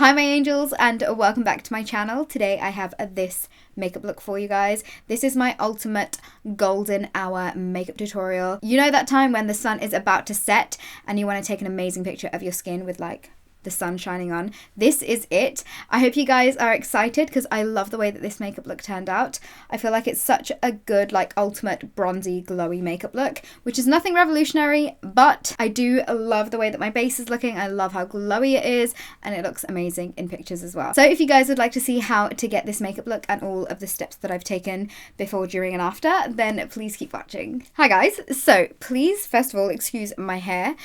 Hi my angels, and welcome back to my channel. Today I have this makeup look for you guys. This is my ultimate golden hour makeup tutorial. You know that time when the sun is about to set and you want to take an amazing picture of your skin with like the sun shining on. This is it. I hope you guys are excited because I love the way that this makeup look turned out. I feel like it's such a good like ultimate bronzy glowy makeup look, which is nothing revolutionary, but I do love the way that my base is looking. I love how glowy it is and it looks amazing in pictures as well. So if you guys would like to see how to get this makeup look and all of the steps that I've taken before, during and after, then please keep watching. Hi guys, so please first of all excuse my hair.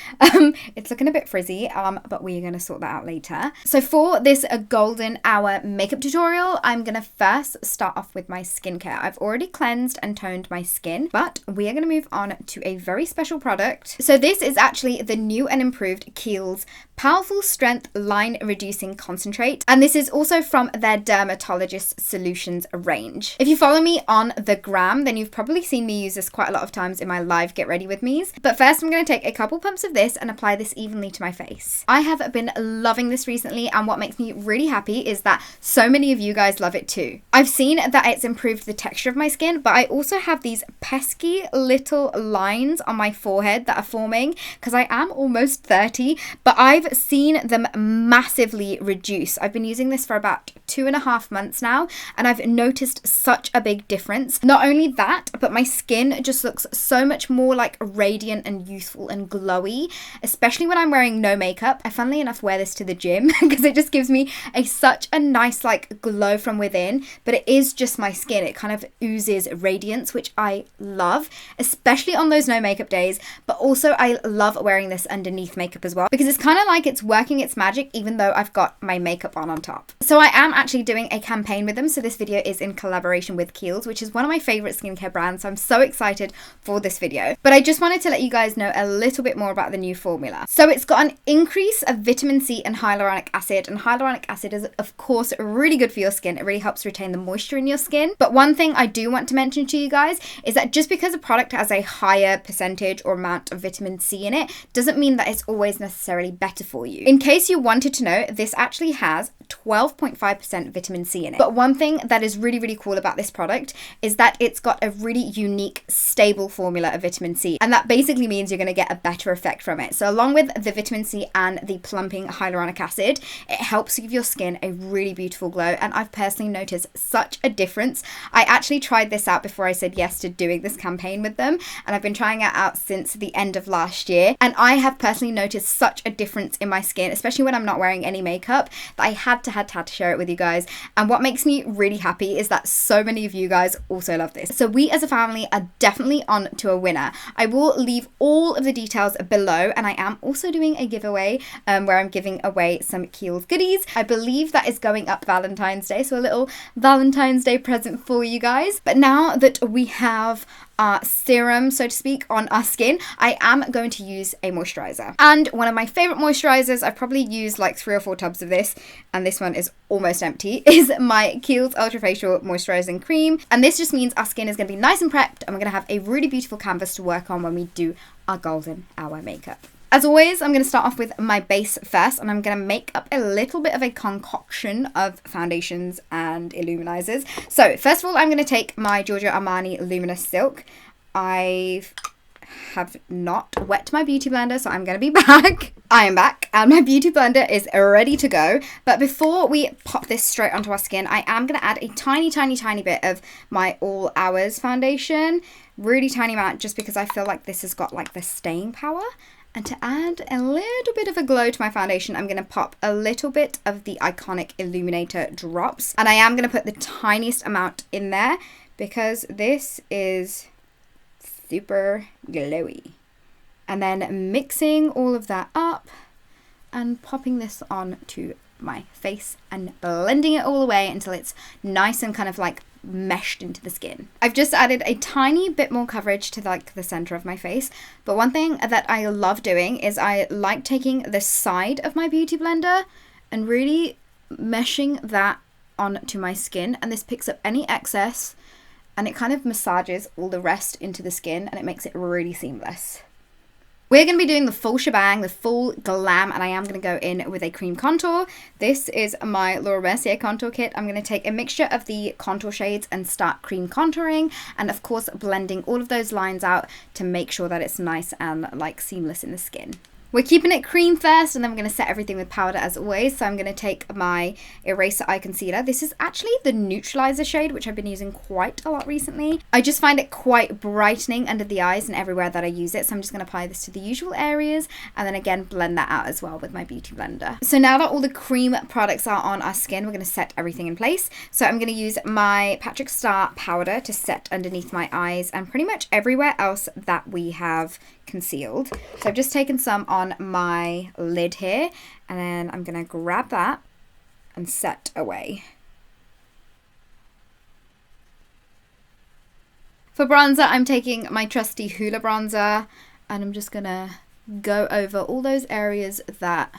It's looking a bit frizzy, but we're gonna sort that out later. So for this golden hour makeup tutorial, I'm gonna first start off with my skincare. I've already cleansed and toned my skin, but we are gonna move on to a very special product. So this is actually the new and improved Kiehl'S Powerful Strength Line Reducing Concentrate, and this is also from their Dermatologist Solutions range. If you follow me on the gram, then you've probably seen me use this quite a lot of times in my live Get Ready With Me's. But first I'm going to take a couple pumps of this and apply this evenly to my face. I have been loving this recently, and what makes me really happy is that so many of you guys love it too. I've seen that it's improved the texture of my skin, but I also have these pesky little lines on my forehead that are forming because I am almost 30, but I've seen them massively reduce. I've been using this for about 2.5 months now, and I've noticed such a big difference. Not only that, but my skin just looks so much more like radiant and youthful and glowy, especially when I'm wearing no makeup. I funnily enough wear this to the gym because it just gives me such a nice like glow from within, but it is just my skin. It kind of oozes radiance, which I love, especially on those no makeup days, but also I love wearing this underneath makeup as well because it's kind of like it's working its magic even though I've got my makeup on top. So I am actually doing a campaign with them. So this video is in collaboration with Kiehl'S, which is one of my favorite skincare brands. So I'm so excited for this video. But I just wanted to let you guys know a little bit more about the new formula. So it's got an increase of vitamin C and hyaluronic acid. And hyaluronic acid is of course really good for your skin. It really helps retain the moisture in your skin. But one thing I do want to mention to you guys is that just because a product has a higher percentage or amount of vitamin C in it doesn't mean that it's always necessarily better for you. In case you wanted to know, this actually has 12.5% vitamin C in it. But one thing that is really cool about this product is that it's got a really unique, stable formula of vitamin C. And that basically means you're going to get a better effect from it. So along with the vitamin C and the plumping hyaluronic acid, it helps give your skin a really beautiful glow. And I've personally noticed such a difference. I actually tried this out before I said yes to doing this campaign with them. And I've been trying it out since the end of last year. And I have personally noticed such a difference in my skin, especially when I'm not wearing any makeup, that I had to share it with you guys. And what makes me really happy is that so many of you guys also love this. So we as a family are definitely on to a winner. I will leave all of the details below, and I am also doing a giveaway where I'm giving away some Kiehl'S goodies. I believe that is going up Valentine's Day, so a little Valentine's Day present for you guys. But now that we have our serum, so to speak, on our skin, I am going to use a moisturizer. And one of my favorite moisturizers, I've probably used like 3 or 4 tubs of this, and this one is almost empty, is my Kiehl'S Ultra Facial Moisturizing Cream. And this just means our skin is going to be nice and prepped, and we're going to have a really beautiful canvas to work on when we do our golden hour makeup. As always, I'm going to start off with my base first, and I'm going to make up a little bit of a concoction of foundations and illuminizers. So first of all, I'm going to take my Giorgio Armani Luminous Silk. I have not wet my beauty blender, so I'm going to be back. I am back, and my beauty blender is ready to go. But before we pop this straight onto our skin, I am going to add a tiny bit of my All Hours foundation. Really tiny amount, just because I feel like this has got like the staying power. And to add a little bit of a glow to my foundation, I'm going to pop a little bit of the iconic Illuminator drops. And I am going to put the tiniest amount in there because this is super glowy. And then mixing all of that up and popping this on to my face and blending it all away until it's nice and kind of like meshed into the skin. I've just added a tiny bit more coverage to like the center of my face, but one thing that I love doing is I like taking the side of my beauty blender and really meshing that onto my skin, and this picks up any excess and it kind of massages all the rest into the skin and it makes it really seamless. We're going to be doing the full shebang, the full glam, and I am going to go in with a cream contour. This is my Laura Mercier contour kit. I'm going to take a mixture of the contour shades and start cream contouring, and of course blending all of those lines out to make sure that it's nice and like seamless in the skin. We're keeping it cream first, and then we're going to set everything with powder as always. So I'm going to take my Eraser Eye Concealer. This is actually the Neutraliser shade, which I've been using quite a lot recently. I just find it quite brightening under the eyes and everywhere that I use it. So I'm just going to apply this to the usual areas, and then again blend that out as well with my beauty blender. So now that all the cream products are on our skin, we're going to set everything in place. So I'm going to use my Patrick Starr powder to set underneath my eyes and pretty much everywhere else that we have concealed. So I've just taken some on my lid here, and then I'm gonna grab that and set away. For bronzer, I'm taking my trusty Hoola bronzer, and I'm just gonna go over all those areas that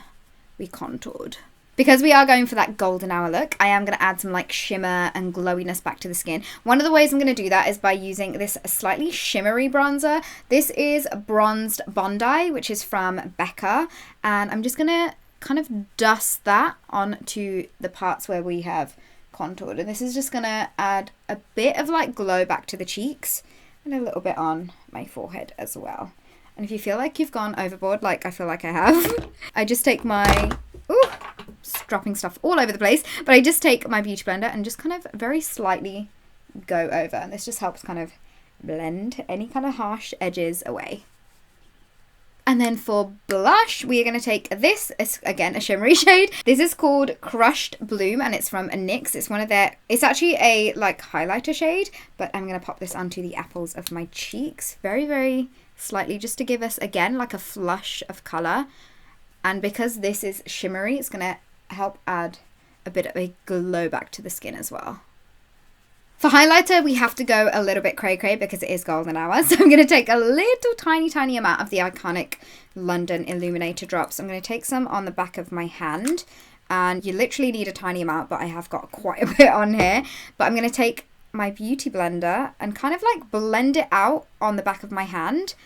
we contoured. Because we are going for that golden hour look, I am going to add some like shimmer and glowiness back to the skin. One of the ways I'm going to do that is by using this slightly shimmery bronzer. This is Bronzed Bondi, which is from Becca. And I'm just going to kind of dust that onto the parts where we have contoured. And this is just going to add a bit of like glow back to the cheeks and a little bit on my forehead as well. And if you feel like you've gone overboard, like I feel like I have, I just take my... Ooh, dropping stuff all over the place, but I just take my beauty blender and just kind of very slightly go over, and this just helps kind of blend any kind of harsh edges away. And then for blush, we are going to take this, again, a shimmery shade. This is called Crushed Bloom, and it's from NYX. It's one of their, it's actually a like highlighter shade, but I'm going to pop this onto the apples of my cheeks very, very slightly, just to give us, again, like a flush of color. And because this is shimmery, it's going to help add a bit of a glow back to the skin as well. For highlighter, we have to go a little bit cray-cray because it is golden hour. So I'm going to take a little tiny amount of the iconic London Illuminator drops. I'm going to take some on the back of my hand. And you literally need a tiny amount, but I have got quite a bit on here. But I'm going to take my beauty blender and kind of like blend it out on the back of my hand.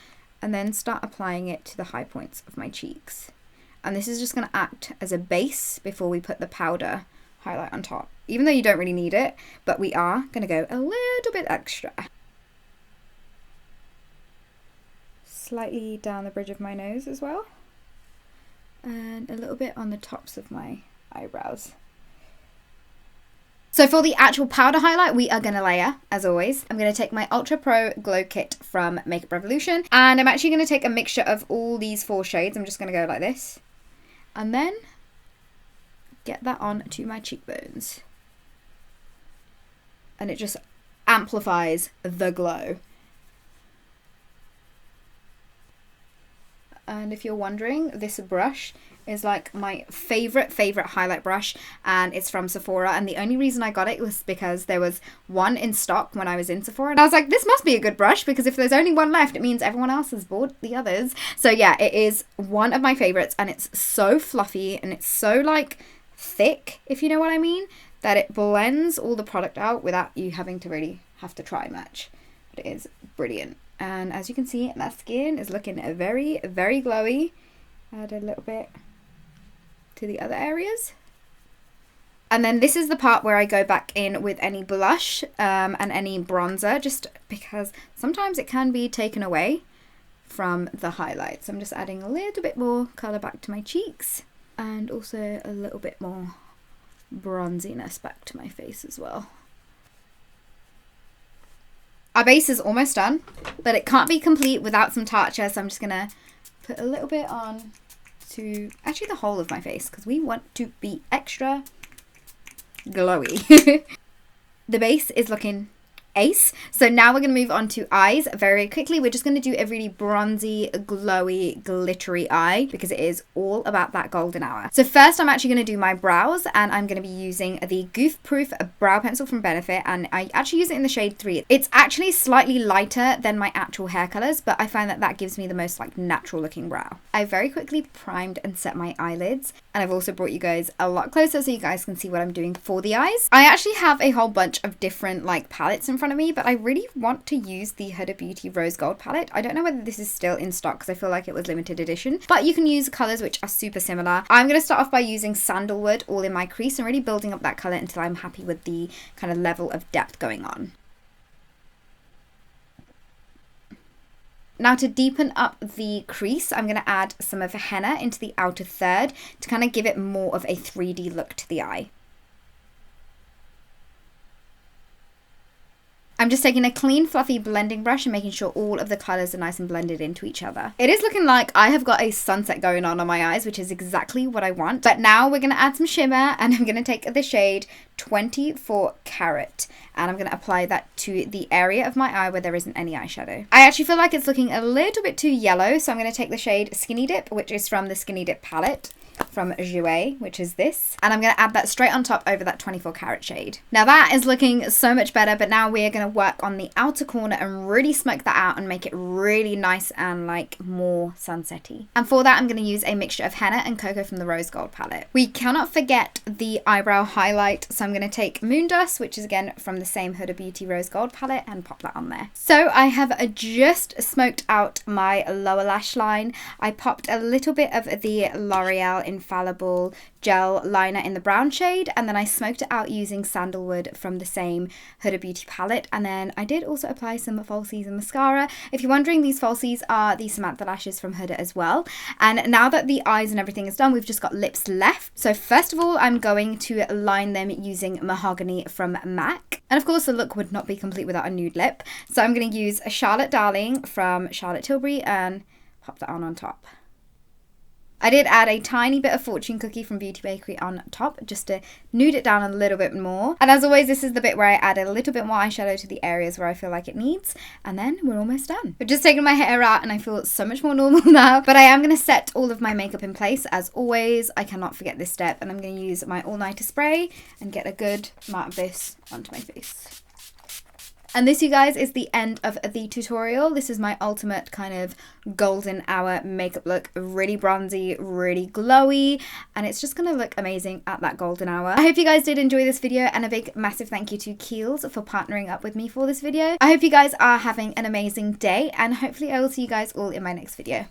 And then start applying it to the high points of my cheeks. And this is just going to act as a base before we put the powder highlight on top. Even though you don't really need it, but we are going to go a little bit extra. Slightly down the bridge of my nose as well. And a little bit on the tops of my eyebrows. So for the actual powder highlight, we are going to layer, as always. I'm going to take my Ultra Pro Glow Kit from Makeup Revolution. And I'm actually going to take a mixture of all these 4 shades. I'm just going to go like this. And then get that on to my cheekbones. And it just amplifies the glow. And if you're wondering, this brush is like my favorite highlight brush, and it's from Sephora. And the only reason I got it was because there was one in stock when I was in Sephora, and I was like, this must be a good brush, because if there's only one left, it means everyone else has bought the others. So yeah, it is one of my favorites, and it's so fluffy and it's so like thick, if you know what I mean, that it blends all the product out without you having to really have to try much. But it is brilliant. And as you can see, my skin is looking very glowy. Add a little bit to the other areas. And then this is the part where I go back in with any blush and any bronzer, just because sometimes it can be taken away from the highlights. I'm just adding a little bit more colour back to my cheeks, and also a little bit more bronziness back to my face as well. Our base is almost done, but it can't be complete without some Tatcha, so I'm just going to put a little bit on to actually the whole of my face, because we want to be extra glowy. The base is looking ace. So now we're going to move on to eyes very quickly. We're just going to do a really bronzy, glowy, glittery eye, because it is all about that golden hour. So first I'm actually going to do my brows, and I'm going to be using the Goof Proof brow pencil from Benefit, and I actually use it in the shade 3. It's actually slightly lighter than my actual hair colors, but I find that that gives me the most like natural looking brow. I very quickly primed and set my eyelids, And I've also brought you guys a lot closer so you guys can see what I'm doing for the eyes. I actually have a whole bunch of different like palettes in front of me, but I really want to use the Huda Beauty Rose Gold palette. I don't know whether this is still in stock because I feel like it was limited edition, but you can use colors which are super similar. I'm going to start off by using Sandalwood all in my crease and really building up that color until I'm happy with the kind of level of depth going on. Now to deepen up the crease, I'm going to add some of the henna into the outer third to kind of give it more of a 3D look to the eye. I'm just taking a clean fluffy blending brush and making sure all of the colours are nice and blended into each other. It is looking like I have got a sunset going on my eyes, which is exactly what I want. But now we're going to add some shimmer and I'm going to take the shade 24 Carat and I'm going to apply that to the area of my eye where there isn't any eyeshadow. I actually feel like it's looking a little bit too yellow, so I'm going to take the shade Skinny Dip, which is from the Skinny Dip palette from Jouer, which is this, and I'm going to add that straight on top over that 24 Carat shade. Now that is looking so much better, but now we're going to work on the outer corner and really smoke that out and make it really nice and like more sunsetty. And for that I'm going to use a mixture of henna and cocoa from the Rose Gold palette. We cannot forget the eyebrow highlight, so I'm going to take Moon Dust, which is again from the same Huda Beauty Rose Gold palette, and pop that on there. So I have just smoked out my lower lash line. I popped a little bit of the L'Oreal Infallible gel liner in the brown shade, and then I smoked it out using Sandalwood from the same Huda Beauty palette, and then I did also apply some falsies and mascara. If you're wondering, these falsies are the Samantha lashes from Huda as well. And now that the eyes and everything is done, we've just got lips left. So first of all, I'm going to line them using Mahogany from MAC. And of course the look would not be complete without a nude lip, so I'm going to use a Charlotte Darling from Charlotte Tilbury and pop that on top. I did add a tiny bit of Fortune Cookie from Beauty Bakerie on top just to nude it down a little bit more. And as always, this is the bit where I add a little bit more eyeshadow to the areas where I feel like it needs. And then we're almost done. I've just taken my hair out and I feel so much more normal now. But I am going to set all of my makeup in place. As always, I cannot forget this step. And I'm going to use my all-nighter spray and get a good amount of this onto my face. And this, you guys, is the end of the tutorial. This is my ultimate kind of golden hour makeup look. Really bronzy, really glowy, and it's just going to look amazing at that golden hour. I hope you guys did enjoy this video, and a big massive thank you to Kiehl'S for partnering up with me for this video. I hope you guys are having an amazing day, and hopefully I will see you guys all in my next video.